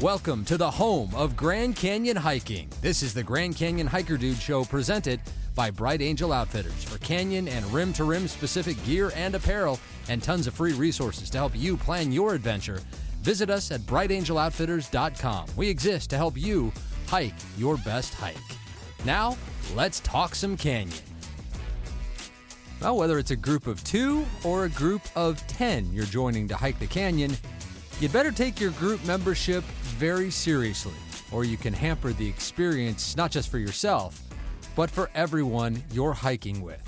Welcome to the home of Grand Canyon hiking. This is the Grand Canyon Hiker Dude Show presented by Bright Angel Outfitters for canyon and rim-to-rim specific gear and apparel and tons of free resources to help you plan your adventure. Visit us at brightangeloutfitters.com. We exist to help you hike your best hike. Now, let's talk some canyon. Well, whether it's a group of 2 or a group of 10 you're joining to hike the canyon, you'd better take your group membership very seriously, or you can hamper the experience not just for yourself, but for everyone you're hiking with.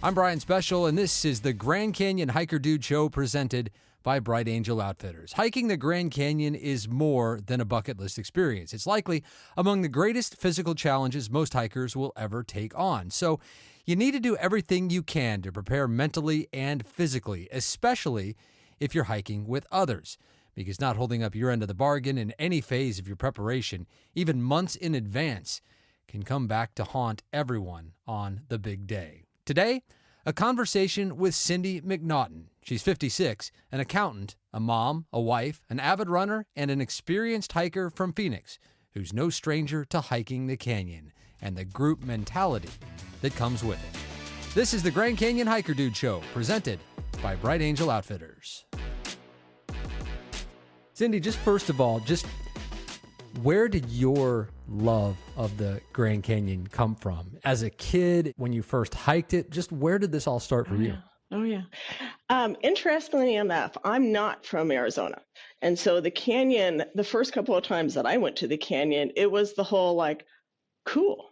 I'm Brian Special, and this is the Grand Canyon Hiker Dude Show presented by Bright Angel Outfitters. Hiking the Grand Canyon is more than a bucket list experience. It's likely among the greatest physical challenges most hikers will ever take on. So you need to do everything you can to prepare mentally and physically, especially if you're hiking with others, because not holding up your end of the bargain in any phase of your preparation, even months in advance, can come back to haunt everyone on the big day. Today, a conversation with Syndie McNaughton. She's 56, an accountant, a mom, a wife, an avid runner, and an experienced hiker from Phoenix who's no stranger to hiking the canyon and the group mentality that comes with it. This is the Grand Canyon Hiker Dude Show, presented by Bright Angel Outfitters. Syndie, just first of all, where did your love of the Grand Canyon come from? As a kid, when you first hiked it, just where did this all start for you? Interestingly enough, I'm not from Arizona. And so the canyon, the first couple of times that I went to the canyon, it was the whole cool.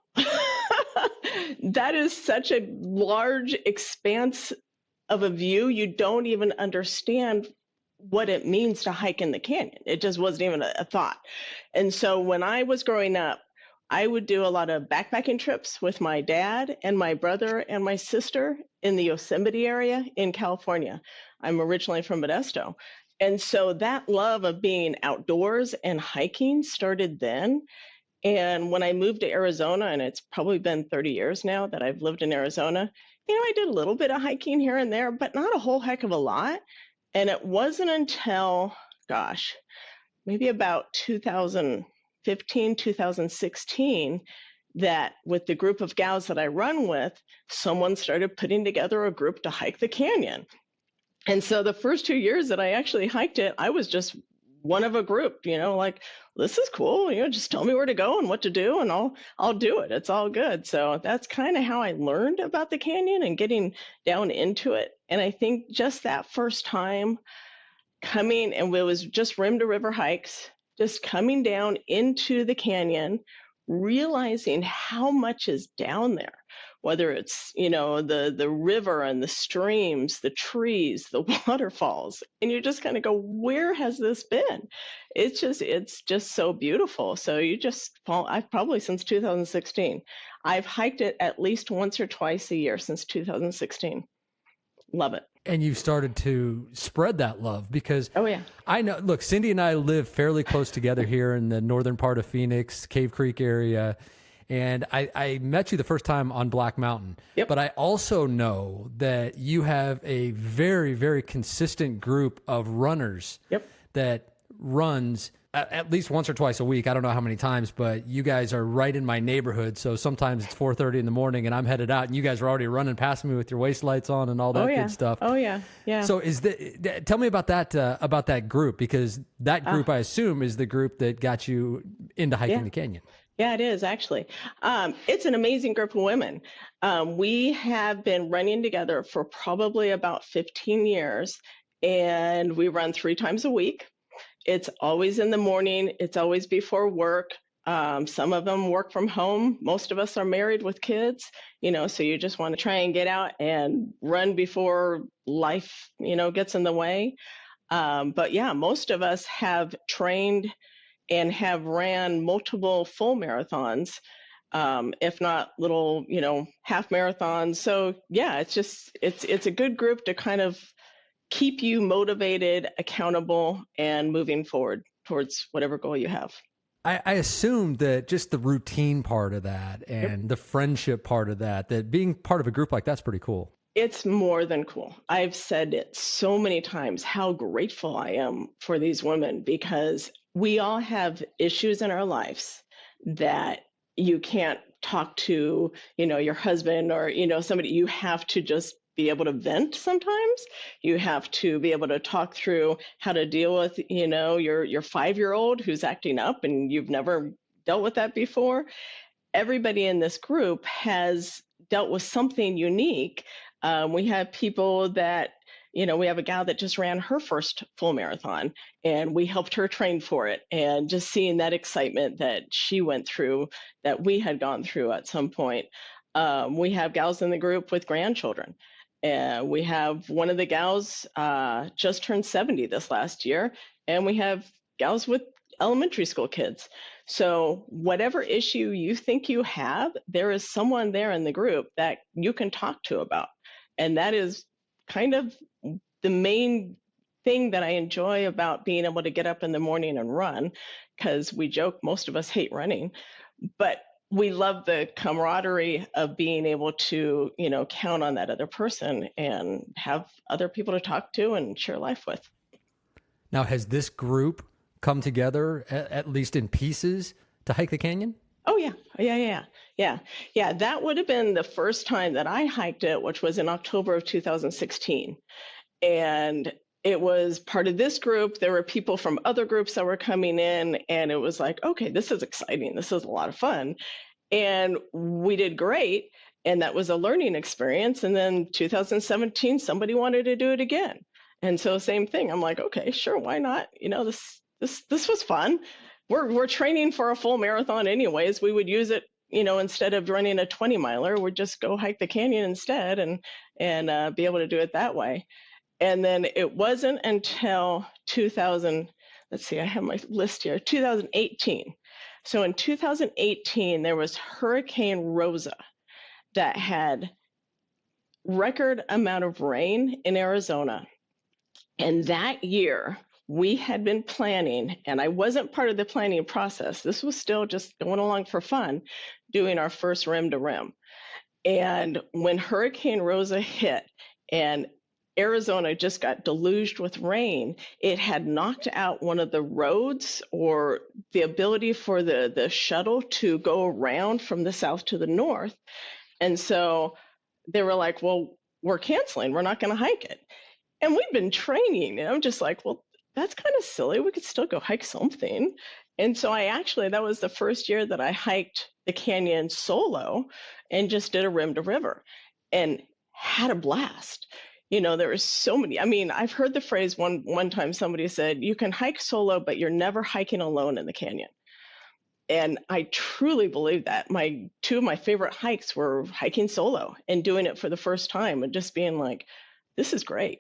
That is such a large expanse of a view. You don't even understand what it means to hike in the canyon. It just wasn't even a thought. And so when I was growing up, I would do a lot of backpacking trips with my dad and my brother and my sister in the Yosemite area in California. I'm originally from Modesto. And so that love of being outdoors and hiking started then. And when I moved to Arizona, and it's probably been 30 years now that I've lived in Arizona, I did a little bit of hiking here and there, but not a whole heck of a lot. And it wasn't until, maybe about 2015, 2016, that with the group of gals that I run with, someone started putting together a group to hike the canyon. And so the first 2 years that I actually hiked it, I was just one of a group, this is cool, just tell me where to go and what to do, and I'll do it. It's all good. So that's kind of how I learned about the canyon and getting down into it. And I think just that first time coming, and it was just rim to river hikes, just coming down into the canyon, realizing how much is down there, whether it's, the river and the streams, the trees, the waterfalls, and you just kind of go, where has this been? It's just so beautiful. So I've probably since 2016, I've hiked it at least once or twice a year since 2016. Love it. And you've started to spread that love because I know, look, Syndie and I live fairly close together here in the northern part of Phoenix, Cave Creek area. And I met you the first time on Black Mountain. Yep. But I also know that you have a very, very consistent group of runners that runs at least once or twice a week. I don't know how many times, but you guys are right in my neighborhood. So sometimes it's 4:30 in the morning and I'm headed out and you guys are already running past me with your waist lights on and all that good stuff. Oh yeah. Yeah. So tell me about that group, because that group, I assume, is the group that got you into hiking the canyon. Yeah, it is actually. It's an amazing group of women. We have been running together for probably about 15 years, and we run 3 times a week. It's always in the morning. It's always before work. Some of them work from home. Most of us are married with kids, so you just want to try and get out and run before life, gets in the way. But yeah, most of us have trained and have ran multiple full marathons, if not little, half marathons. So yeah, it's a good group to kind of keep you motivated, accountable, and moving forward towards whatever goal you have. I assume that just the routine part of that and the friendship part of that being part of a group like that's pretty cool. It's more than cool. I've said it so many times how grateful I am for these women, because we all have issues in our lives that you can't talk to, your husband or, somebody. You have to just be able to vent sometimes. You have to be able to talk through how to deal with, your 5-year-old who's acting up and you've never dealt with that before. Everybody in this group has dealt with something unique. We have people that, we have a gal that just ran her first full marathon, and we helped her train for it. And just seeing that excitement that she went through, that we had gone through at some point. We have gals in the group with grandchildren. And we have one of the gals just turned 70 this last year, and we have gals with elementary school kids. So whatever issue you think you have, there is someone there in the group that you can talk to about. And that is kind of the main thing that I enjoy about being able to get up in the morning and run, because we joke most of us hate running, but we love the camaraderie of being able to, count on that other person and have other people to talk to and share life with. Now, has this group come together, at least in pieces, to hike the canyon? Oh, yeah. That would have been the first time that I hiked it, which was in October of 2016. And it was part of this group. There were people from other groups that were coming in, and it was like, okay, this is exciting. This is a lot of fun. And we did great. And that was a learning experience. And then 2017, somebody wanted to do it again. And so same thing. I'm like, okay, sure, why not? This was fun. We're training for a full marathon anyways. We would use it, instead of running a 20 miler, we'd just go hike the canyon instead and be able to do it that way. And then it wasn't until 2000, let's see, I have my list here, 2018. So in 2018, there was Hurricane Rosa that had record amount of rain in Arizona. And that year, we had been planning, and I wasn't part of the planning process. This was still just going along for fun, doing our first rim to rim. And when Hurricane Rosa hit and Arizona just got deluged with rain, it had knocked out one of the roads, or the ability for the shuttle to go around from the south to the north. And so they were like, well, we're canceling. We're not going to hike it. And we've been training. And I'm just like, well, that's kind of silly. We could still go hike something. And so that was the first year that I hiked the canyon solo and just did a rim to river and had a blast. There was so many. I mean, I've heard the phrase one time somebody said, you can hike solo, but you're never hiking alone in the canyon. And I truly believe that. Two of my favorite hikes were hiking solo and doing it for the first time and just being like, this is great.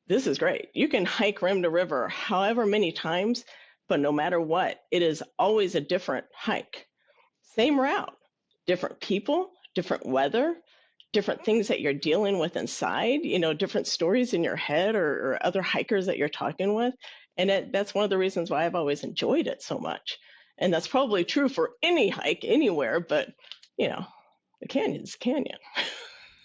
This is great. You can hike rim to river however many times, but no matter what, it is always a different hike. Same route, different people, different weather, different things that you're dealing with inside, different stories in your head or other hikers that you're talking with. And that's one of the reasons why I've always enjoyed it so much. And that's probably true for any hike anywhere, but, the canyon's canyon.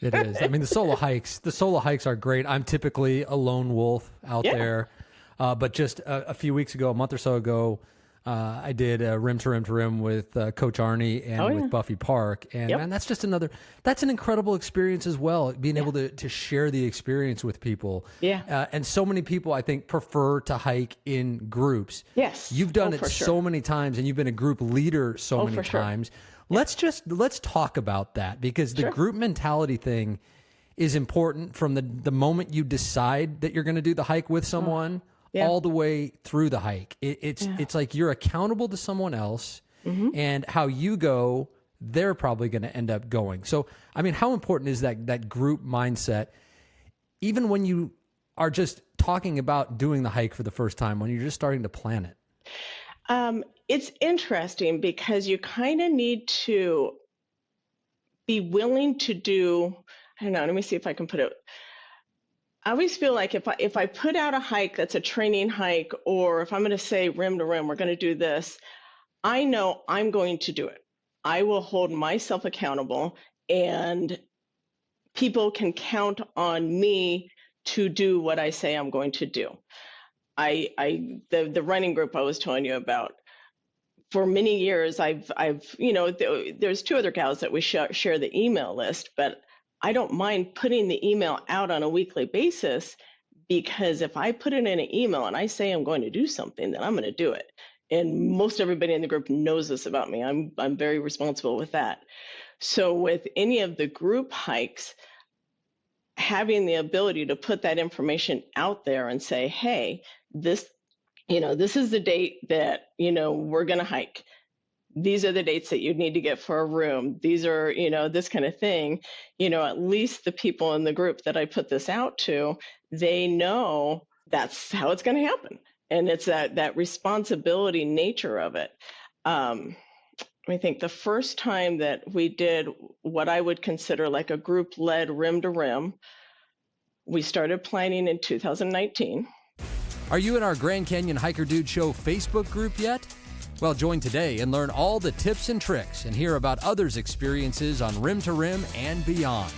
It is. I mean, the solo hikes are great. I'm typically a lone wolf out there. But just a few weeks ago, a month or so ago, I did a rim to rim with Coach Arnie and with Buffy Park. And man, that's an incredible experience as well, being able to share the experience with people. Yeah. And so many people, I think, prefer to hike in groups. Yes. You've done it so many times, and you've been a group leader so many times. Sure. Let's talk about that, because the group mentality thing is important from the moment you decide that you're going to do the hike with someone all the way through the hike. It's like you're accountable to someone else, and how you go, they're probably going to end up going. So, I mean, how important is that group mindset, even when you are just talking about doing the hike for the first time, when you're just starting to plan it? It's interesting because you kind of need to be willing to do, I don't know, let me see if I can put it. I always feel like if I put out a hike that's a training hike, or if I'm going to say rim to rim, we're going to do this, I know I'm going to do it. I will hold myself accountable, and people can count on me to do what I say I'm going to do. the running group I was telling you about, for many years, there's two other gals that we share the email list, but I don't mind putting the email out on a weekly basis, because if I put it in an email and I say I'm going to do something, then I'm going to do it. And most everybody in the group knows this about me. I'm very responsible with that. So with any of the group hikes, having the ability to put that information out there and say, hey, this is the date that, we're going to hike. These are the dates that you need to get for a room. These are, this kind of thing. At least the people in the group that I put this out to, they know that's how it's going to happen. And it's that responsibility nature of it. I think the first time that we did what I would consider like a group-led rim to rim, we started planning in 2019. Are you in our Grand Canyon Hiker Dude Show Facebook group yet? Well, join today and learn all the tips and tricks and hear about others' experiences on Rim to Rim and beyond.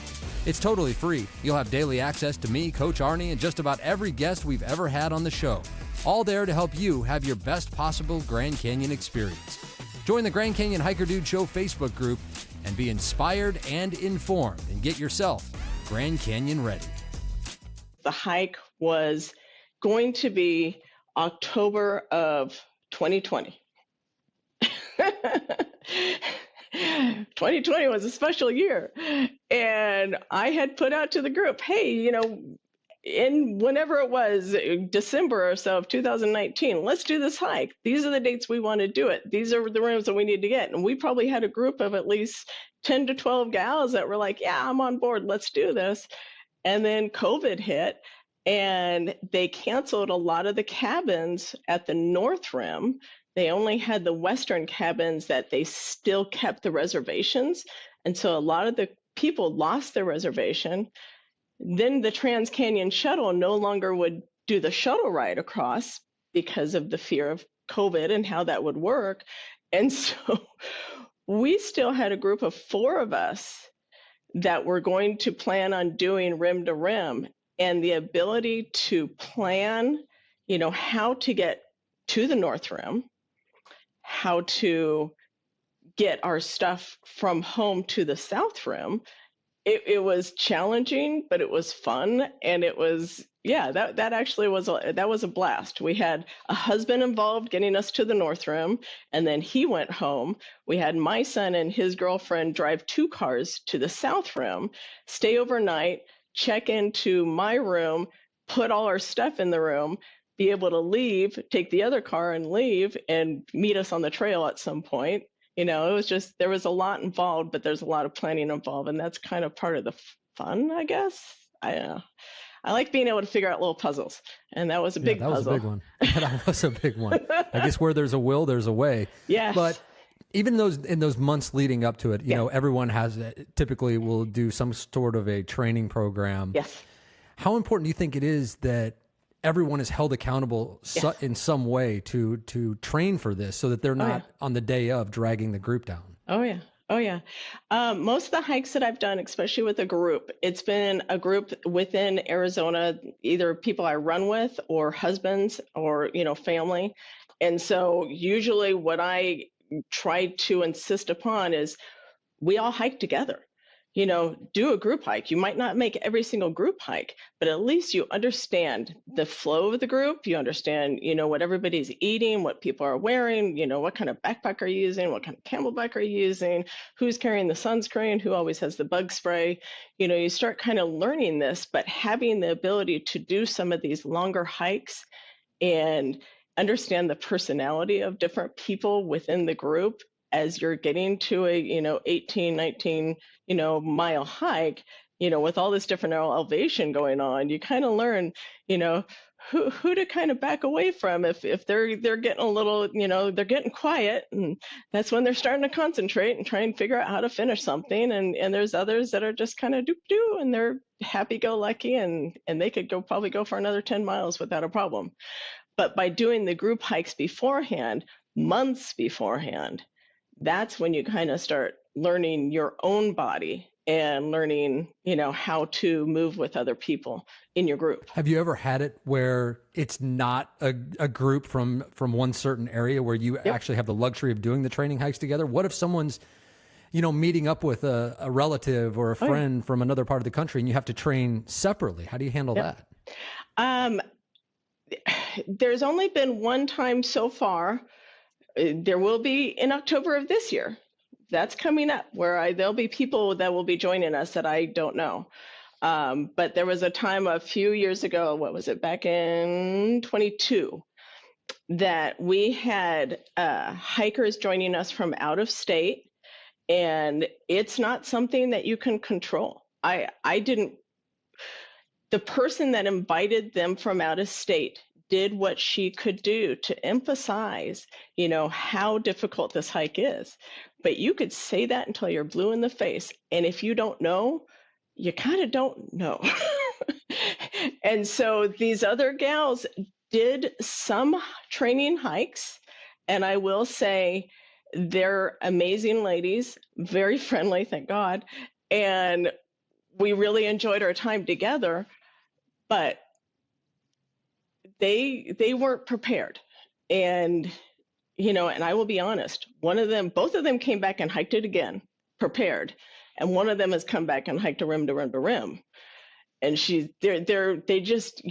It's totally free. You'll have daily access to me, Coach Arnie, and just about every guest we've ever had on the show. All there to help you have your best possible Grand Canyon experience. Join the Grand Canyon Hiker Dude Show Facebook group and be inspired and informed, and get yourself Grand Canyon ready. The hike was going to be October of 2020. 2020 was a special year. And I had put out to the group, hey, in whenever it was, December or so of 2019, let's do this hike. These are the dates we want to do it. These are the rooms that we need to get. And we probably had a group of at least 10 to 12 gals that were like, yeah, I'm on board. Let's do this. And then COVID hit, and they canceled a lot of the cabins at the North Rim. They only had the Western cabins that they still kept the reservations. And so a lot of the people lost their reservation. Then the Trans Canyon Shuttle no longer would do the shuttle ride across because of the fear of COVID and how that would work. And so we still had a group of 4 of us that were going to plan on doing rim to rim, and the ability to plan, how to get to the North Rim, how to get our stuff from home to the South Rim. It was challenging, but it was fun. And it was, that actually was a blast. We had a husband involved getting us to the North Rim, and then he went home. We had my son and his girlfriend drive 2 cars to the South Rim, stay overnight, check into my room, put all our stuff in the room, be able to leave, take the other car and leave, and meet us on the trail at some point. It was just, there was a lot involved, but there's a lot of planning involved, and that's kind of part of the fun, I guess. I don't know. I like being able to figure out little puzzles, and that was a big puzzle. That was a big one. That was a big one. I guess where there's a will, there's a way. Yeah. But even in those months leading up to it, everyone typically will do some sort of a training program. Yes. How important do you think it is that everyone is held accountable in some way to train for this, so that they're not on the day of dragging the group down? Oh yeah. Most of the hikes that I've done, especially with a group, it's been a group within Arizona, either people I run with or husbands or, family. And so usually what I try to insist upon is we all hike together. Do a group hike. You might not make every single group hike, but at least you understand the flow of the group. You understand, what everybody's eating, what people are wearing, what kind of backpack are you using, what kind of camelback are you using, who's carrying the sunscreen, who always has the bug spray. You start kind of learning this, but having the ability to do some of these longer hikes and understand the personality of different people within the group as you're getting to a 18, 19 mile hike, with all this different elevation going on, you kind of learn who to kind of back away from if they're getting a little, they're getting quiet, and that's when they're starting to concentrate and try and figure out how to finish something. And there's others that are just kind of doop-doo, and they're happy-go-lucky, and they could probably go for another 10 miles without a problem. But by doing the group hikes beforehand, months beforehand, that's when you kind of start learning your own body and learning, how to move with other people in your group. Have you ever had it where it's not a group from one certain area where you actually have the luxury of doing the training hikes together? What if someone's, meeting up with a relative or a friend from another part of the country and you have to train separately? How do you handle that? There's only been one time so far. There will be in October of this year. That's coming up where there'll be people that will be joining us that I don't know. But there was a time a few years ago, what was it, back in 22, that we had hikers joining us from out of state, and it's not something that you can control. The person that invited them from out of state did what she could do to emphasize, how difficult this hike is. But you could say that until you're blue in the face. And if you don't know, you kind of don't know. And so these other gals did some training hikes. And I will say they're amazing ladies, very friendly, thank God. And we really enjoyed our time together. But they weren't prepared. And, and I will be honest, both of them came back and hiked it again, prepared. And one of them has come back and hiked a rim to rim to rim. And you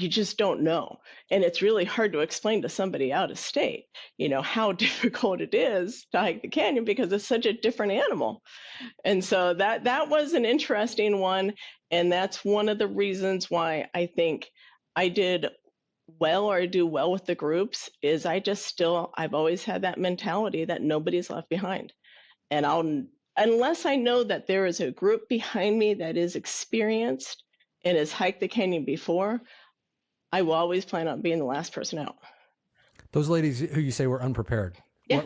just don't know. And it's really hard to explain to somebody out of state, how difficult it is to hike the canyon because it's such a different animal. And so that was an interesting one. And that's one of the reasons why I think I did well, or I do well with the groups, is I've always had that mentality that nobody's left behind. And unless I know that there is a group behind me that is experienced and has hiked the canyon before, I will always plan on being the last person out. Those ladies who you say were unprepared,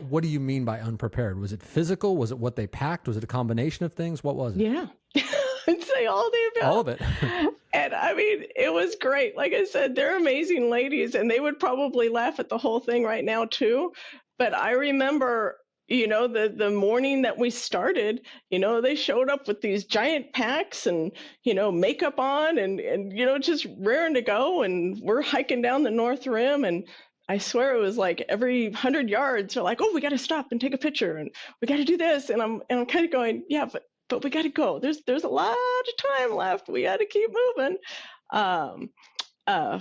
what do you mean by unprepared? Was it physical? Was it what they packed? Was it a combination of things? What was it? Yeah. I'd say all the above. All of it. And I mean, it was great. Like I said, they're amazing ladies, and they would probably laugh at the whole thing right now too. But I remember, the morning that we started, they showed up with these giant packs and, makeup on and, just raring to go. And we're hiking down the North Rim, and I swear it was like every 100 yards, they're like, oh, we got to stop and take a picture, and we got to do this. And I'm kind of going, yeah, but we got to go. There's a lot of time left. We got to keep moving.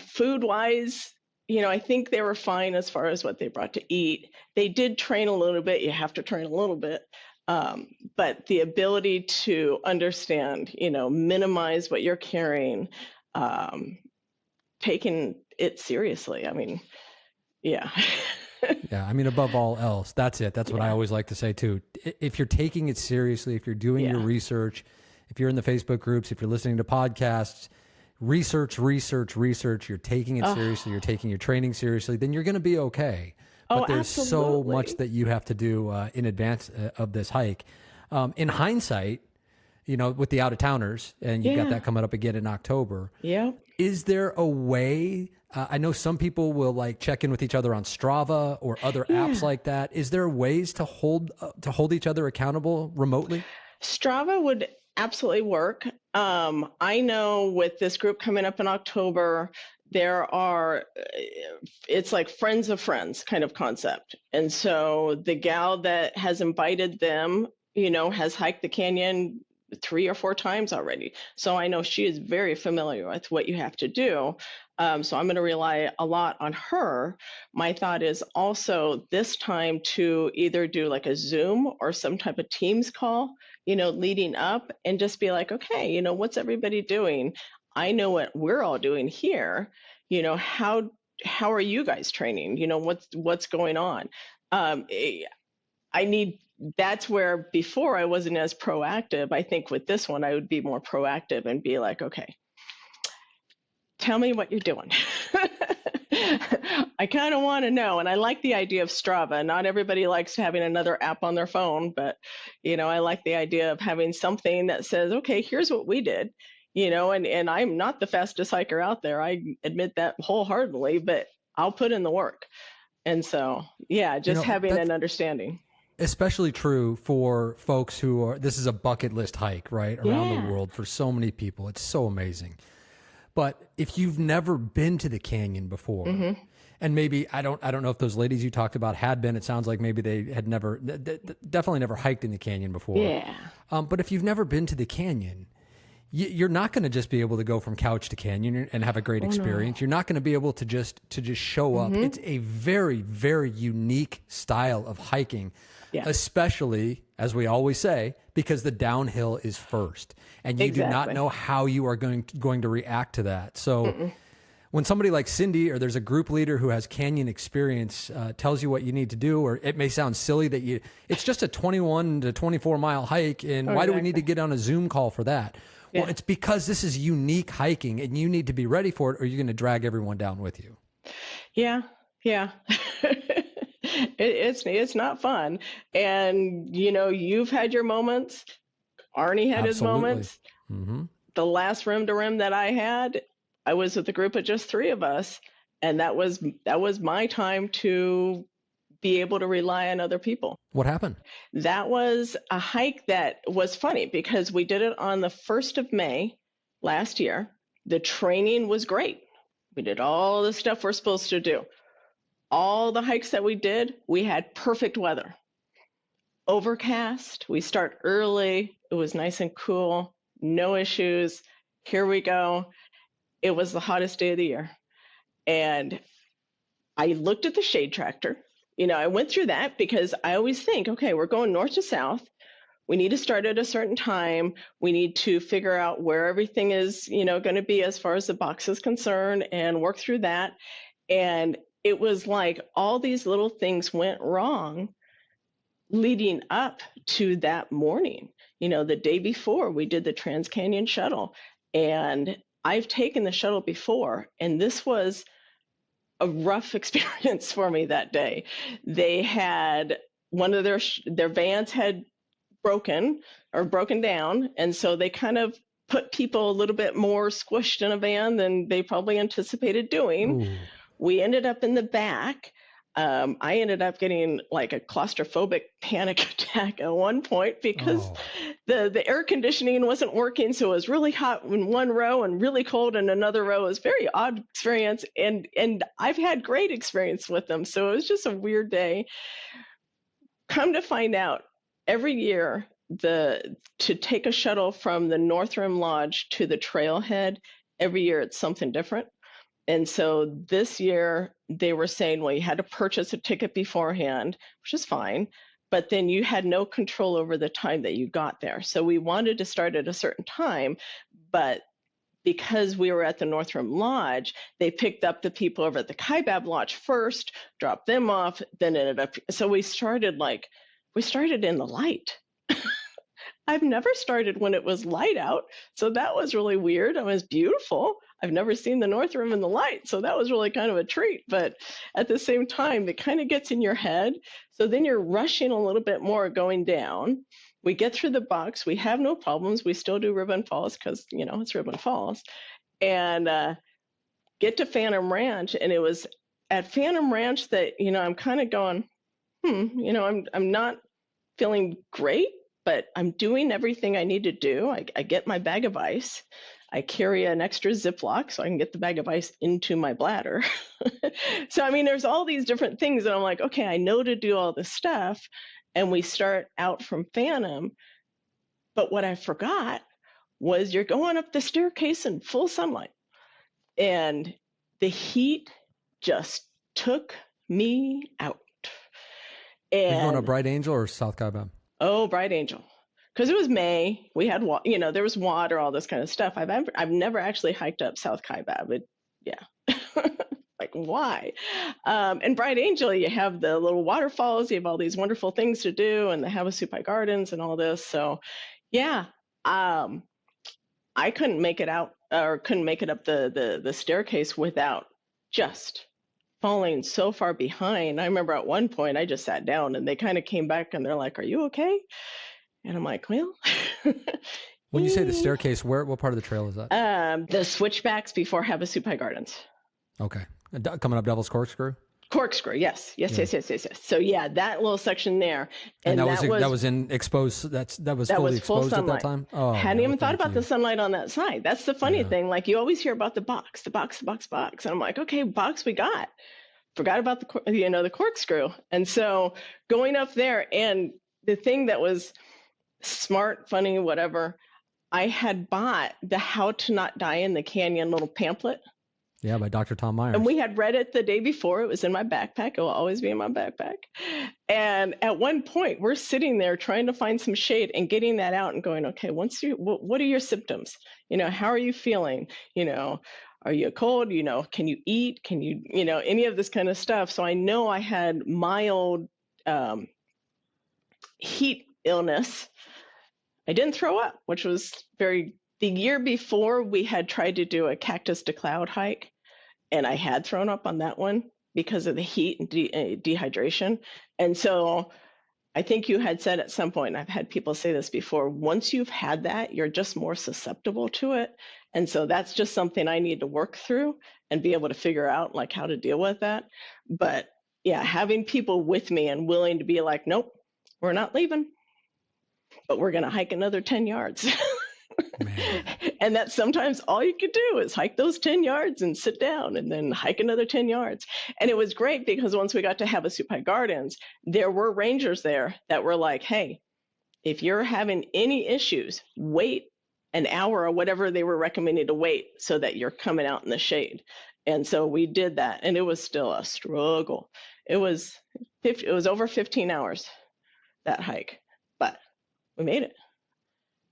Food wise, I think they were fine as far as what they brought to eat. They did train a little bit. You have to train a little bit. But the ability to understand, minimize what you're carrying, taking it seriously. I mean, yeah. Yeah, I mean, above all else, that's it. That's what I always like to say too. If you're taking it seriously, if you're doing your research, if you're in the Facebook groups, if you're listening to podcasts, research, you're taking it seriously, you're taking your training seriously, then you're going to be okay. But there's so much that you have to do in advance of this hike. In hindsight, with the out-of-towners, and you've got that coming up again in October. Yeah. Is there a way... I know some people will check in with each other on Strava or other apps like that. Is there ways to hold each other accountable remotely? Strava would absolutely work. I know with this group coming up in October, it's like friends of friends kind of concept. And so the gal that has invited them, has hiked the canyon 3 or 4 times already. So I know she is very familiar with what you have to do. So I'm going to rely a lot on her. My thought is also this time to either do like a Zoom or some type of Teams call, leading up, and just be like, okay, what's everybody doing? I know what we're all doing here. How are you guys training? What's going on? That's where before I wasn't as proactive. I think with this one, I would be more proactive and be like, okay, tell me what you're doing. I kind of want to know. And I like the idea of Strava. Not everybody likes having another app on their phone, but, I like the idea of having something that says, okay, here's what we did, and I'm not the fastest hiker out there. I admit that wholeheartedly, but I'll put in the work. And so, just having an understanding. especially true for folks who are, this is a bucket list hike, right? Around Yeah. the world for so many people. It's so amazing. But if you've never been to the canyon before, and maybe, I don't know if those ladies you talked about had been, it sounds like maybe they had never, definitely never hiked in the canyon before. Yeah. But if you've never been to the canyon, you're not going to just be able to go from couch to canyon and have a great experience. You're not going to be able to just show up. It's a very, very unique style of hiking, especially, as we always say, because the downhill is first, and you do not know how you are going to react to that. So when somebody like Syndie, or there's a group leader who has canyon experience, tells you what you need to do, or it may sound silly that it's just a 21 to 24 mile hike, and why do we need to get on a Zoom call for that? Well, it's because this is unique hiking, and you need to be ready for it, or you're going to drag everyone down with you. Yeah. It's not fun. And, you've had your moments. Arnie had his moments. The last rim to rim that I had, I was with a group of just 3 of us. And that was my time to be able to rely on other people. What happened? That was a hike that was funny because we did it on the 1st of May last year. The training was great. We did all the stuff we're supposed to do. All the hikes that we did, we had perfect weather. Overcast, we start early. It was nice and cool, no issues. Here we go. It was the hottest day of the year. And I looked at the shade tractor. I went through that because I always think, okay, we're going north to south. We need to start at a certain time. We need to figure out where everything is, going to be as far as the box is concerned and work through that. And it was like all these little things went wrong leading up to that morning. The day before we did the Trans-Canyon shuttle, and I've taken the shuttle before, and this was a rough experience for me that day. They had one of their vans had broken down, and so they kind of put people a little bit more squished in a van than they probably anticipated doing. Ooh. We ended up in the back. I ended up getting like a claustrophobic panic attack at one point because the air conditioning wasn't working. So it was really hot in one row and really cold in another row. It was a very odd experience. And I've had great experience with them. So it was just a weird day. Come to find out, every year, to take a shuttle from the North Rim Lodge to the trailhead, every year it's something different. And so this year they were saying, well, you had to purchase a ticket beforehand, which is fine, but then you had no control over the time that you got there. So we wanted to start at a certain time, but because we were at the North Rim Lodge, they picked up the people over at the Kaibab Lodge first, dropped them off, then ended up. So we started in the light. I've never started when it was light out. So that was really weird. It was beautiful. I've never seen the North Rim in the light. So that was really kind of a treat. But at the same time, it kind of gets in your head. So then you're rushing a little bit more going down. We get through the box. We have no problems. We still do Ribbon Falls because, it's Ribbon Falls. And get to Phantom Ranch. And it was at Phantom Ranch that, I'm kind of going, I'm not feeling great, but I'm doing everything I need to do. I get my bag of ice. I carry an extra Ziploc so I can get the bag of ice into my bladder. So, there's all these different things. And I'm like, okay, I know to do all this stuff. And we start out from Phantom. But what I forgot was you're going up the staircase in full sunlight. And the heat just took me out. Are you going to Bright Angel or South Kaibab? Oh, Bright Angel. Because it was May, we had, there was water, all this kind of stuff. I've never actually hiked up South Kaibab. Like, why? And Bright Angel, you have the little waterfalls, you have all these wonderful things to do, and the Havasupai Gardens and all this. So, I couldn't make it out, or couldn't make it up the staircase without just falling so far behind. I remember at one point I just sat down, and they kind of came back, and they're like, "Are you okay?" And I'm like, well. When you say the staircase, what part of the trail is that? The switchbacks before Havasupai Gardens. Okay. Coming up Devil's Corkscrew? Corkscrew, yes. Yeah. So yeah, that little section there, And that was in exposed. That was fully full exposed at that sunlight. time. Oh, Hadn't even thought thank about you. the sunlight on that side. That's the funny Yeah. thing. Like you always hear about the box. And I'm like, okay, box we got. Forgot about the corkscrew. And so going up there, and the thing that was smart, funny, whatever, I had bought the How to Not Die in the Canyon little pamphlet. Yeah, by Dr. Tom Myers. And we had read it the day before. It was in my backpack. It will always be in my backpack. And at one point, we're sitting there trying to find some shade and getting that out and going, okay, what are your symptoms? How are you feeling? Are you cold? Can you eat? Can you, any of this kind of stuff? So I know I had mild heat illness. I didn't throw up, which was the year before we had tried to do a cactus to cloud hike. And I had thrown up on that one because of the heat and dehydration. And so I think you had said at some point, and I've had people say this before, once you've had that, you're just more susceptible to it. And so that's just something I need to work through and be able to figure out like how to deal with that. But yeah, having people with me and willing to be like, nope, we're not leaving, but we're going to hike another 10 yards. And that's sometimes all you could do is hike those 10 yards and sit down and then hike another 10 yards. And it was great because once we got to Havasupai Gardens, there were rangers there that were like, hey, if you're having any issues, wait an hour or whatever they were recommended to wait so that you're coming out in the shade. And so we did that, and it was still a struggle. It was over 15 hours, that hike, but we made it.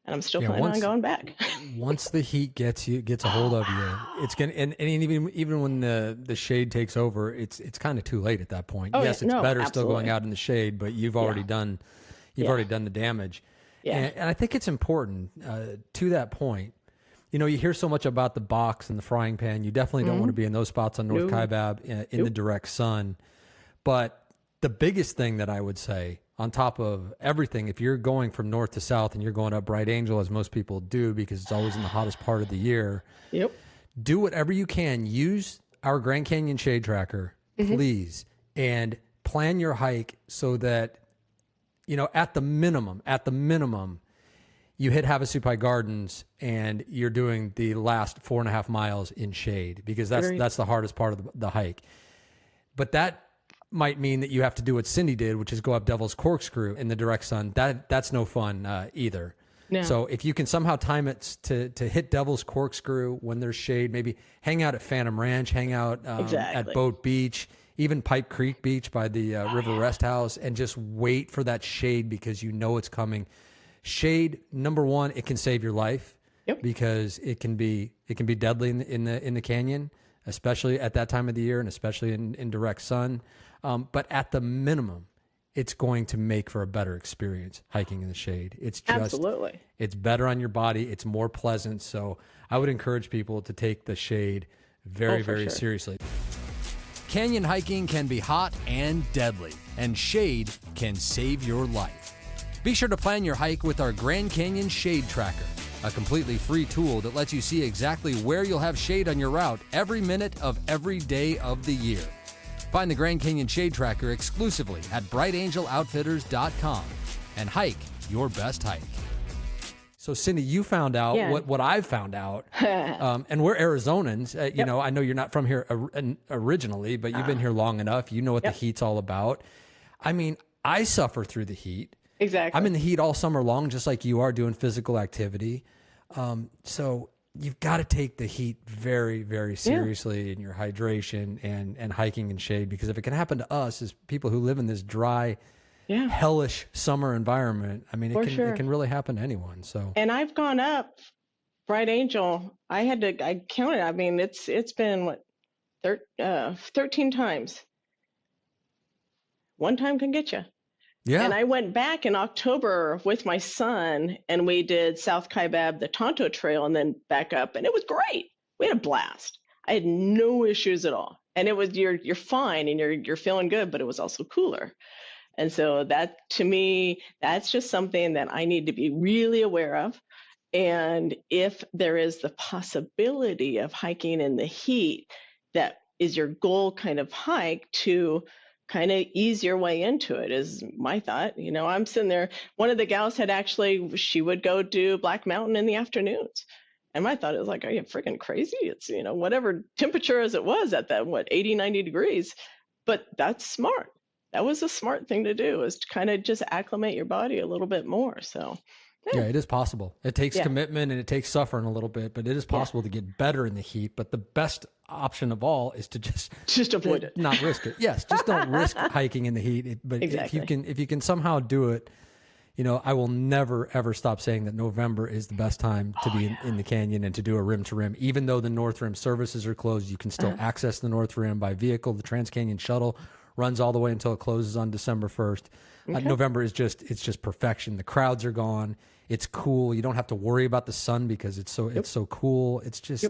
And I'm still planning on going back. Once the heat gets a hold of you, it's gonna, and even when the shade takes over, it's kind of too late at that point. Yes, it's better absolutely. Still going out in the shade, but you've already done the damage. Yeah. And I think it's important to that point. You hear so much about the box and the frying pan. You definitely don't want to be in those spots on North Kaibab in the direct sun. But the biggest thing that I would say, on top of everything, if you're going from north to south and you're going up Bright Angel, as most people do, because it's always in the hottest part of the year, do whatever you can. Use our Grand Canyon Shade Tracker, please, and plan your hike so that, at the minimum, you hit Havasupai Gardens and you're doing the last 4.5 miles in shade, because that's the hardest part of the hike. But that might mean that you have to do what Syndie did, which is go up Devil's Corkscrew in the direct sun. That's no fun either. No. So if you can somehow time it to hit Devil's Corkscrew when there's shade, maybe hang out at Phantom Ranch, hang out at Boat Beach, even Pipe Creek Beach by the River Rest House, and just wait for that shade because you know it's coming. Shade, number one, it can save your life because it can be deadly in the canyon, especially at that time of the year and especially in direct sun. But at the minimum, it's going to make for a better experience hiking in the shade. It's just, absolutely, it's better on your body. It's more pleasant. So I would encourage people to take the shade very seriously. Canyon hiking can be hot and deadly, and shade can save your life. Be sure to plan your hike with our Grand Canyon Shade Tracker, a completely free tool that lets you see exactly where you'll have shade on your route every minute of every day of the year. Find the Grand Canyon Shade Tracker exclusively at brightangeloutfitters.com and hike your best hike. So, Syndie, you found out what I've found out, and we're Arizonans. I know you're not from here originally, but you've been here long enough. You know what the heat's all about. I mean, I suffer through the heat. Exactly. I'm in the heat all summer long, just like you are doing physical activity. So you've got to take the heat very seriously in your hydration and hiking in shade, because if it can happen to us as people who live in this dry, hellish summer environment, I mean, it can really happen to anyone. So, and I've gone up Bright Angel. I counted. I mean, it's been 13 times. One time can get you. Yeah. And I went back in October with my son, and we did South Kaibab, the Tonto Trail, and then back up, and it was great. We had a blast. I had no issues at all, and it was you're fine and you're feeling good, but it was also cooler. And so that, to me, that's just something that I need to be really aware of. And if there is the possibility of hiking in the heat that is your goal kind of hike to kind of ease your way into it, is my thought. I'm sitting there. One of the gals she would go do Black Mountain in the afternoons. And my thought is like, are you freaking crazy? It's, whatever temperature as it was at that, 80, 90 degrees. But that's smart. That was a smart thing to do, is to kind of just acclimate your body a little bit more. So, yeah, it is possible. It takes commitment and it takes suffering a little bit, but it is possible to get better in the heat. But the best option of all is to just avoid it, not risk it. Yes, just don't risk hiking in the heat. But exactly. if you can somehow do it, I will never ever stop saying that November is the best time to be in the canyon and to do a rim to rim. Even though the North Rim services are closed, you can still access the North Rim by vehicle. The Trans Canyon Shuttle runs all the way until it closes on December 1st. November is just perfection. The crowds are gone. It's cool. You don't have to worry about the sun because it's so cool. It's just,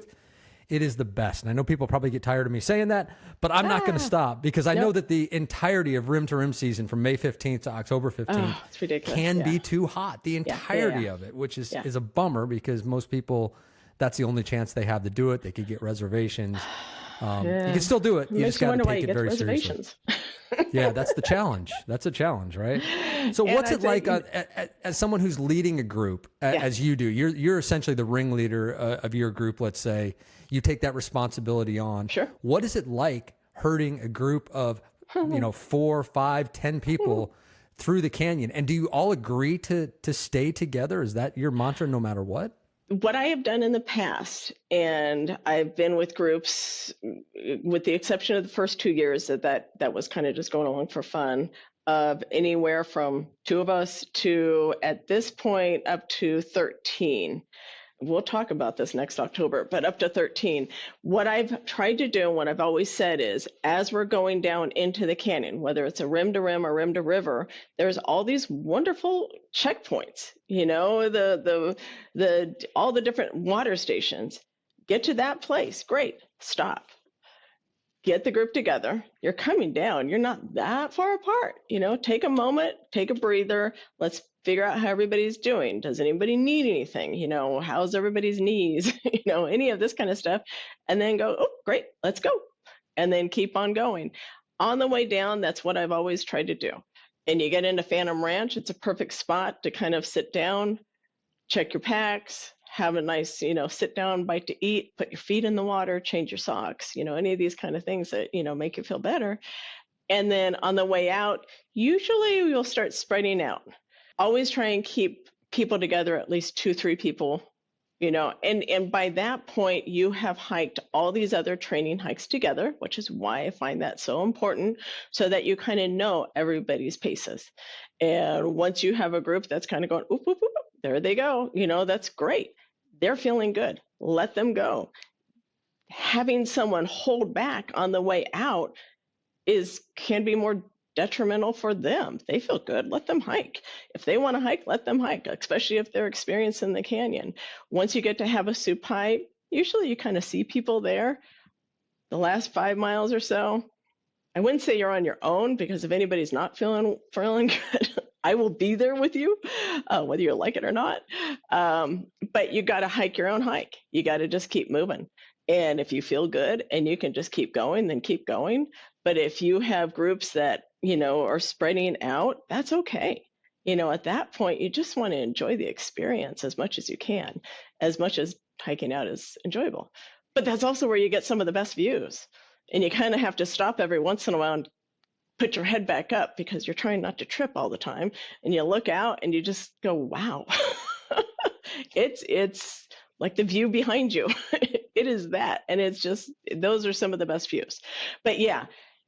it is the best. And I know people probably get tired of me saying that, but I'm not going to stop, because I know that the entirety of rim to rim season from May 15th to October 15th can be too hot. The entirety of it, which is a bummer, because most people, that's the only chance they have to do it. They could get reservations. You can still do it. You just got to take it very seriously. Yeah, that's the challenge. That's a challenge, right? So what's it like as someone who's leading a group, as you do? You're essentially the ringleader of your group, let's say. You take that responsibility on. Sure. What is it like herding a group of 4, 5, 10 people through the canyon? And do you all agree to stay together? Is that your mantra no matter what? What I have done in the past, and I've been with groups, with the exception of the first 2 years that was kind of just going along for fun, of anywhere from 2 of us to, at this point, up to 13. We'll talk about this next October, but up to 13. What I've tried to do, and what I've always said is, as we're going down into the canyon, whether it's a rim to rim or rim to river, there's all these wonderful checkpoints, all the different water stations. Get to that place, great, stop. Get the group together. You're coming down. You're not that far apart. Take a moment, take a breather. Let's figure out how everybody's doing. Does anybody need anything? How's everybody's knees? Any of this kind of stuff. And then go, oh, great, let's go. And then keep on going. On the way down, that's what I've always tried to do. And you get into Phantom Ranch, it's a perfect spot to kind of sit down, check your packs, have a nice, sit down bite to eat, put your feet in the water, change your socks, any of these kind of things that, make you feel better. And then on the way out, usually you'll start spreading out. Always try and keep people together, at least 2, 3 people, and by that point, you have hiked all these other training hikes together, which is why I find that so important, so that you kind of know everybody's paces. And once you have a group that's kind of going, oop, oop, oop, there they go, that's great. They're feeling good. Let them go. Having someone hold back on the way out can be more detrimental for them. They feel good. Let them hike. If they want to hike, let them hike, especially if they're experiencing the canyon. Once you get to have a soup hike, usually you kind of see people there. The last 5 miles or so, I wouldn't say you're on your own, because if anybody's not feeling good, I will be there with you, whether you like it or not. But you got to hike your own hike. You got to just keep moving. And if you feel good and you can just keep going, then keep going. But if you have groups that, are spreading out, that's okay. At that point, you just want to enjoy the experience as much as you can, as much as hiking out is enjoyable. But that's also where you get some of the best views. And you kind of have to stop every once in a while and put your head back up, because you're trying not to trip all the time. And you look out and you just go, wow, it's like the view behind you. It is that. And it's just, those are some of the best views. But yeah,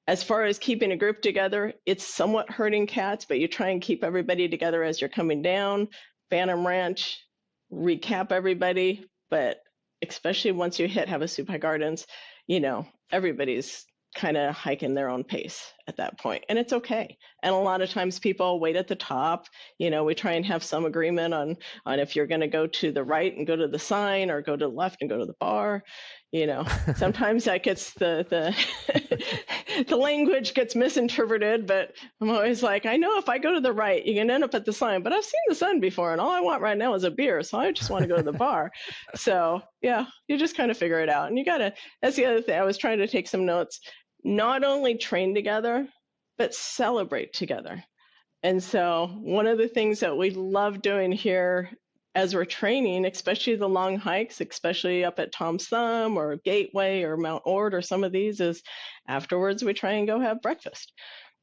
as far as keeping a group together, it's somewhat herding cats, but you try and keep everybody together as you're coming down. Phantom Ranch, recap everybody, but especially once you hit Havasupai Gardens, everybody's kind of hiking their own pace at that point, and it's okay. And a lot of times people wait at the top. We try and have some agreement on if you're going to go to the right and go to the sign, or go to the left and go to the bar. Sometimes that gets the the language gets misinterpreted, but I'm always like, I know if I go to the right, you can end up at the sun, but I've seen the sun before, and all I want right now is a beer, so I just want to go to the bar. So yeah, you just kind of figure it out, and that's the other thing. I was trying to take some notes. Not only train together, but celebrate together. And so one of the things that we love doing here as we're training, especially the long hikes, especially up at Tom's Thumb or Gateway or Mount Ord or some of these, is afterwards we try and go have breakfast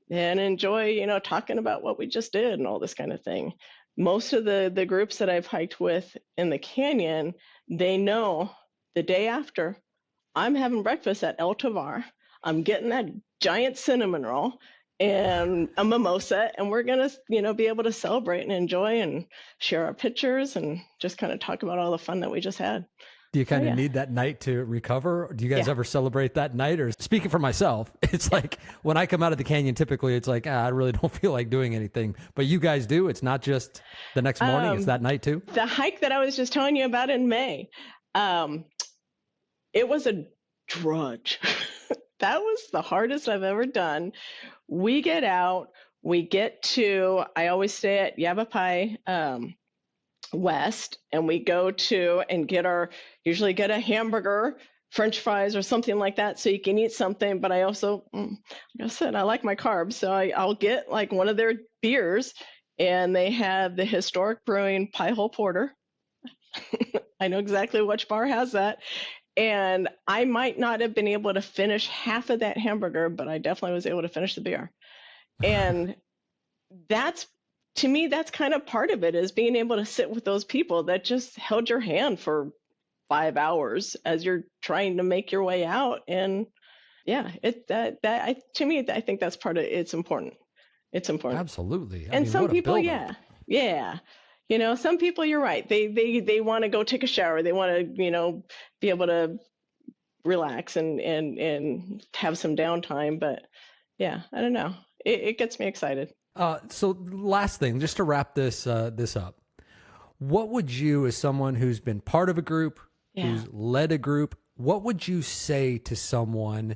and enjoy, talking about what we just did and all this kind of thing. Most of the groups that I've hiked with in the canyon, they know the day after I'm having breakfast at El Tovar. I'm getting that giant cinnamon roll and a mimosa, and we're going to, be able to celebrate and enjoy and share our pictures and just kind of talk about all the fun that we just had. Do you kind of need that night to recover? Do you guys ever celebrate that night? Or speaking for myself, it's like when I come out of the canyon, typically it's like, I really don't feel like doing anything. But you guys do. It's not just the next morning. It's that night too. The hike that I was just telling you about in May, it was a drudge. That was the hardest I've ever done. We get out, we get to, I always stay at Yavapai West, and we go to and usually get a hamburger, French fries or something like that, so you can eat something. But I also, like I said, I like my carbs, so I'll get like one of their beers, and they have the Historic Brewing Pie Hole Porter. I know exactly which bar has that. And I might not have been able to finish half of that hamburger, but I definitely was able to finish the beer. And to me, that's kind of part of it, is being able to sit with those people that just held your hand for 5 hours as you're trying to make your way out. And yeah, to me, I think that's part of it's important. It's important. Absolutely. And some people, yeah. Some people, you're right. They want to go take a shower. They want to, be able to relax and have some downtime. But yeah, I don't know. It gets me excited. So last thing, just to wrap this up, what would you, as someone who's been part of a group, who's led a group, what would you say to someone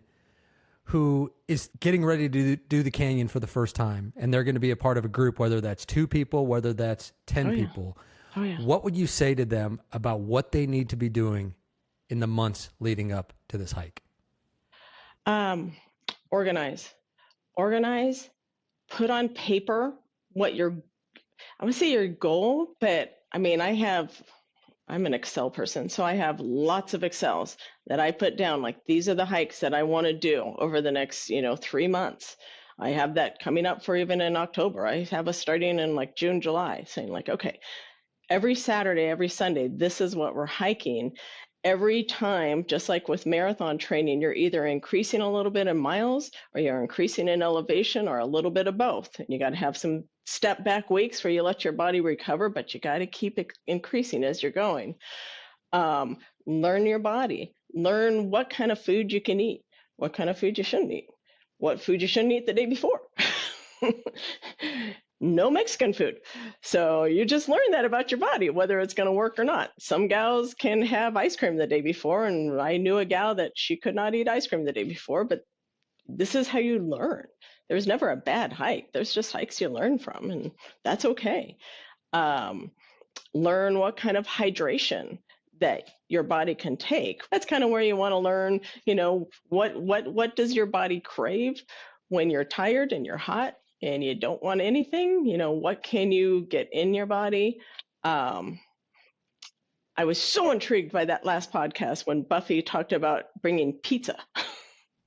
who is getting ready to do the canyon for the first time, and they're going to be a part of a group, whether that's 2 people, whether that's 10 people? What would you say to them about what they need to be doing in the months leading up to this hike? Organize, put on paper what I would say your goal, but I mean, I'm an Excel person, so I have lots of Excels that I put down, like these are the hikes that I want to do over the next, 3 months. I have that coming up for even in October. I have us starting in like June, July, saying like, okay, every Saturday, every Sunday, this is what we're hiking. Every time, just like with marathon training, you're either increasing a little bit in miles or you're increasing in elevation or a little bit of both. And you got to have some step back weeks where you let your body recover, but you got to keep it increasing as you're going. Learn your body. Learn what kind of food you can eat, what kind of food you shouldn't eat, what food you shouldn't eat the day before. No Mexican food. So you just learn that about your body, whether it's going to work or not. Some gals can have ice cream the day before, and I knew a gal that she could not eat ice cream the day before, but this is how you learn. There's never a bad hike. There's just hikes you learn from, and that's okay. Learn what kind of hydration that your body can take. That's kind of where you want to learn, what does your body crave when you're tired and you're hot and you don't want anything? What can you get in your body? I was so intrigued by that last podcast when Buffy talked about bringing pizza.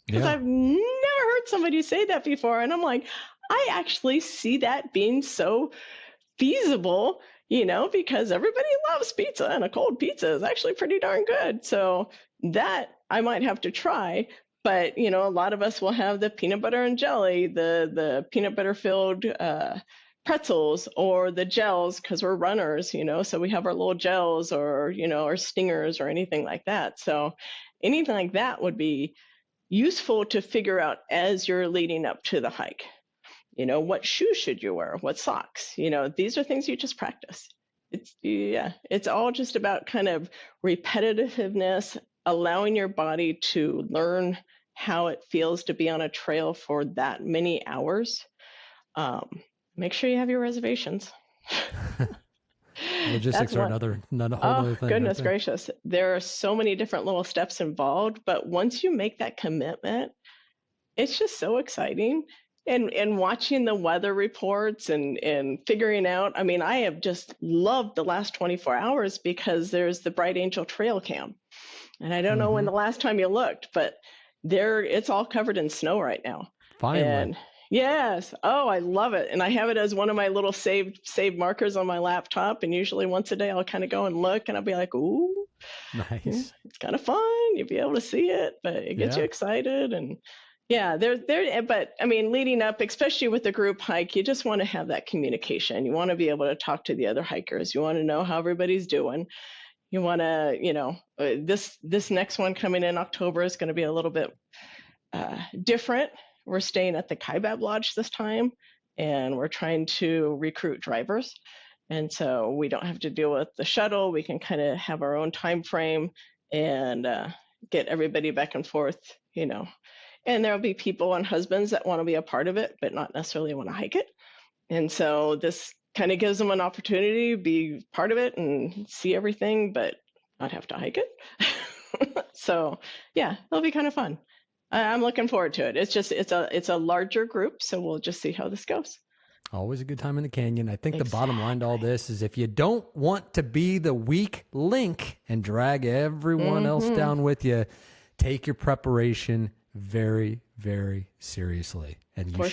Because I've never heard somebody say that before. And I'm like, I actually see that being so feasible, because everybody loves pizza, and a cold pizza is actually pretty darn good. So that I might have to try. But, a lot of us will have the peanut butter and jelly, the peanut butter filled pretzels, or the gels, because we're runners, so we have our little gels or, our stingers or anything like that. So anything like that would be useful to figure out as you're leading up to the hike. What shoes should you wear? What socks? These are things you just practice. It's all just about kind of repetitiveness allowing your body to learn how it feels to be on a trail for that many hours, make sure you have your reservations. Logistics are another whole other thing. Goodness right there. gracious. There are so many different little steps involved, but once you make that commitment, it's just so exciting. And watching the weather reports and figuring out, I mean, I have just loved the last 24 hours because there's the Bright Angel Trail Cam. And I don't know when the last time you looked, but it's all covered in snow right now. Finally. And yes. Oh, I love it. And I have it as one of my little saved markers on my laptop. And usually once a day, I'll kind of go and look and I'll be like, ooh, nice. It's kind of fun. You'll be able to see it, but it gets you excited. And yeah, but I mean, leading up, especially with the group hike, you just want to have that communication. You want to be able to talk to the other hikers. You want to know how everybody's doing. You want to, this next one coming in October is going to be a little bit different. We're staying at the Kaibab Lodge this time, and we're trying to recruit drivers. And so we don't have to deal with the shuttle. We can kind of have our own time frame and get everybody back and forth, And there'll be people and husbands that want to be a part of it, but not necessarily want to hike it. And so this kind of gives them an opportunity to be part of it and see everything, but not have to hike it. So yeah, it'll be kind of fun. I'm looking forward to it. It's a larger group, so we'll just see how this goes. Always a good time in the canyon. I think the bottom line to all this is if you don't want to be the weak link and drag everyone else down with you, take your preparation very, very seriously, and you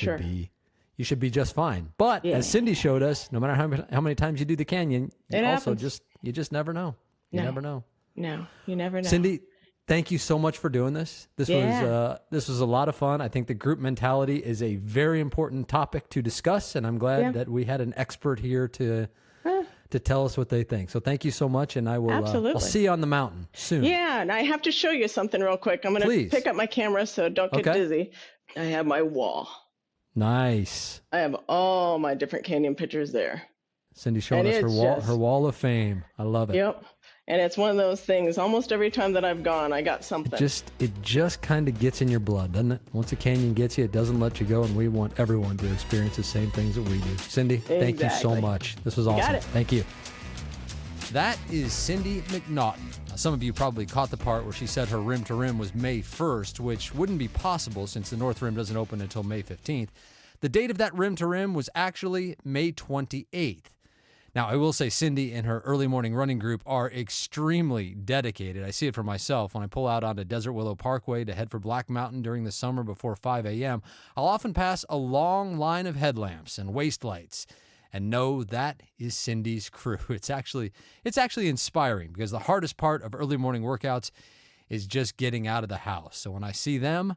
should be just fine. But as Syndie showed us, no matter how many times you do the canyon, you just never know. You never know. No, you never know. Syndie, thank you so much for doing this. This was a lot of fun. I think the group mentality is a very important topic to discuss, and I'm glad that we had an expert here to tell us what they think. So thank you so much, and I will I'll see you on the mountain soon. Yeah, and I have to show you something real quick. I'm going to pick up my camera, so don't get dizzy. I have my wall. Nice. I have all my different canyon pictures there. Syndie showing us her wall of fame. I love it. Yep. And it's one of those things, almost every time that I've gone, I got something. It just kind of gets in your blood, doesn't it? Once a canyon gets you, it doesn't let you go, and we want everyone to experience the same things that we do. Syndie, thank you so much. This was awesome. Got it. Thank you. That is Syndie McNaughton. Now, some of you probably caught the part where she said her rim to rim was May 1st, which wouldn't be possible since the North Rim doesn't open until May 15th. The date of that rim to rim was actually May 28th. Now, I will say Syndie and her early morning running group are extremely dedicated. I see it for myself. When I pull out onto Desert Willow Parkway to head for Black Mountain during the summer before 5 a.m., I'll often pass a long line of headlamps and waist lights. And no, that is Syndie's crew. It's actually inspiring because the hardest part of early morning workouts is just getting out of the house. So when I see them,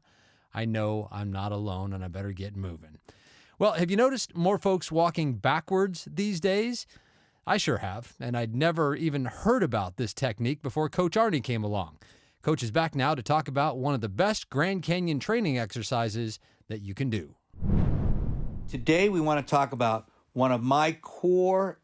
I know I'm not alone and I better get moving. Well, have you noticed more folks walking backwards these days? I sure have, and I'd never even heard about this technique before Coach Arnie came along. Coach is back now to talk about one of the best Grand Canyon training exercises that you can do. Today we want to talk about one of my core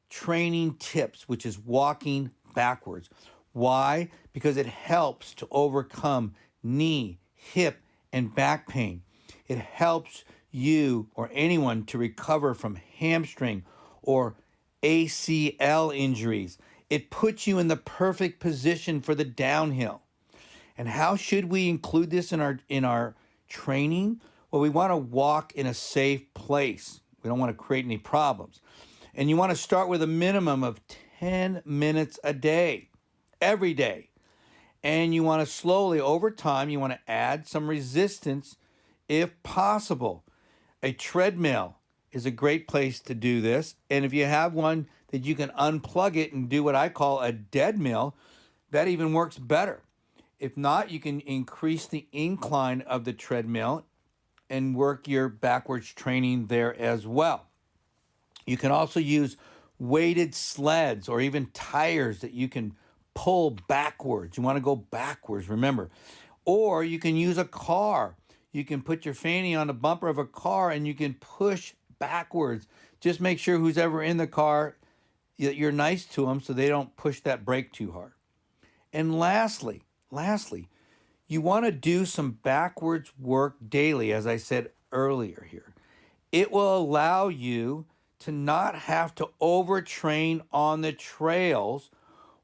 training tips, which is walking backwards. Why? Because it helps to overcome knee, hip, and back pain. It helps you or anyone to recover from hamstring or ACL injuries. It puts you in the perfect position for the downhill. And how should we include this in our training? Well, we want to walk in a safe place. We don't want to create any problems. And you want to start with a minimum of 10 minutes a day, every day. And you want to slowly, over time, you want to add some resistance if possible. A treadmill is a great place to do this. And if you have one that you can unplug it and do what I call a dead mill, that even works better. If not, you can increase the incline of the treadmill and work your backwards training there as well. You can also use weighted sleds or even tires that you can pull backwards. You want to go backwards, remember. Or you can use a car. You can put your fanny on the bumper of a car and you can push backwards. Just make sure who's ever in the car, you're nice to them so they don't push that brake too hard. And lastly, lastly, you want to do some backwards work daily, as I said earlier here. It will allow you to not have to overtrain on the trails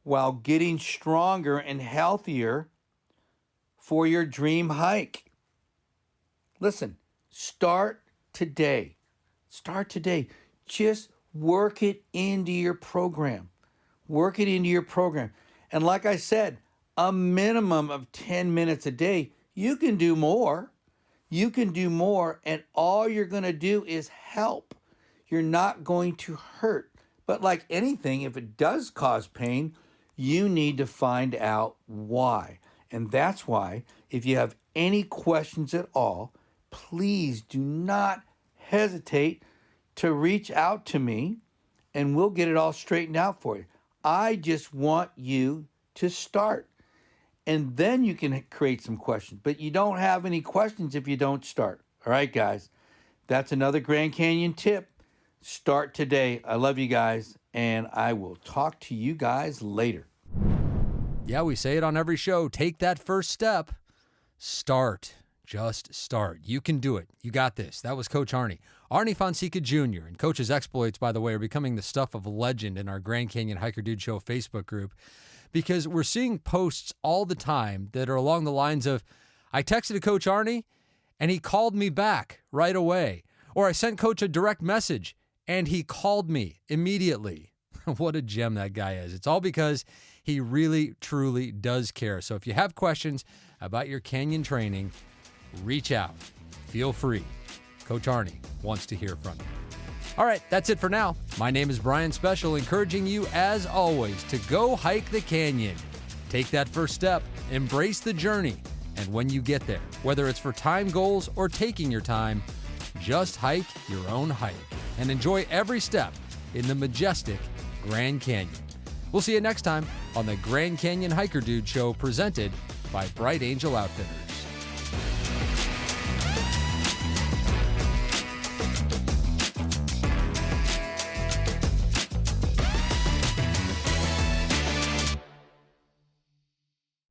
while getting stronger and healthier for your dream hike. Listen, start today. Start today. Just work it into your program. Work it into your program. And like I said, a minimum of 10 minutes a day. You can do more. You can do more, and all you're going to do is help. You're not going to hurt. But like anything, if it does cause pain, you need to find out why. And that's why, if you have any questions at all, please do not hesitate to reach out to me, and we'll get it all straightened out for you. I just want you to start. And then you can create some questions. But you don't have any questions if you don't start. All right, guys. That's another Grand Canyon tip. Start today. I love you guys, and I will talk to you guys later. Yeah, we say it on every show. Take that first step. Start. Just start. You can do it. You got this. That was Coach Arnie. Arnie Fonseca Jr. And Coach's exploits, by the way, are becoming the stuff of legend in our Grand Canyon Hiker Dude Show Facebook group, because we're seeing posts all the time that are along the lines of, I texted Coach Arnie and he called me back right away. Or I sent Coach a direct message and he called me immediately. What a gem that guy is. It's all because he really, truly does care. So if you have questions about your canyon training, reach out. Feel free. Coach Arnie wants to hear from you. All right, that's it for now. My name is Brian Special, encouraging you, as always, to go hike the canyon. Take that first step, embrace the journey, and when you get there, whether it's for time goals or taking your time, just hike your own hike and enjoy every step in the majestic Grand Canyon. We'll see you next time on the Grand Canyon Hiker Dude Show, presented by Bright Angel Outfitters.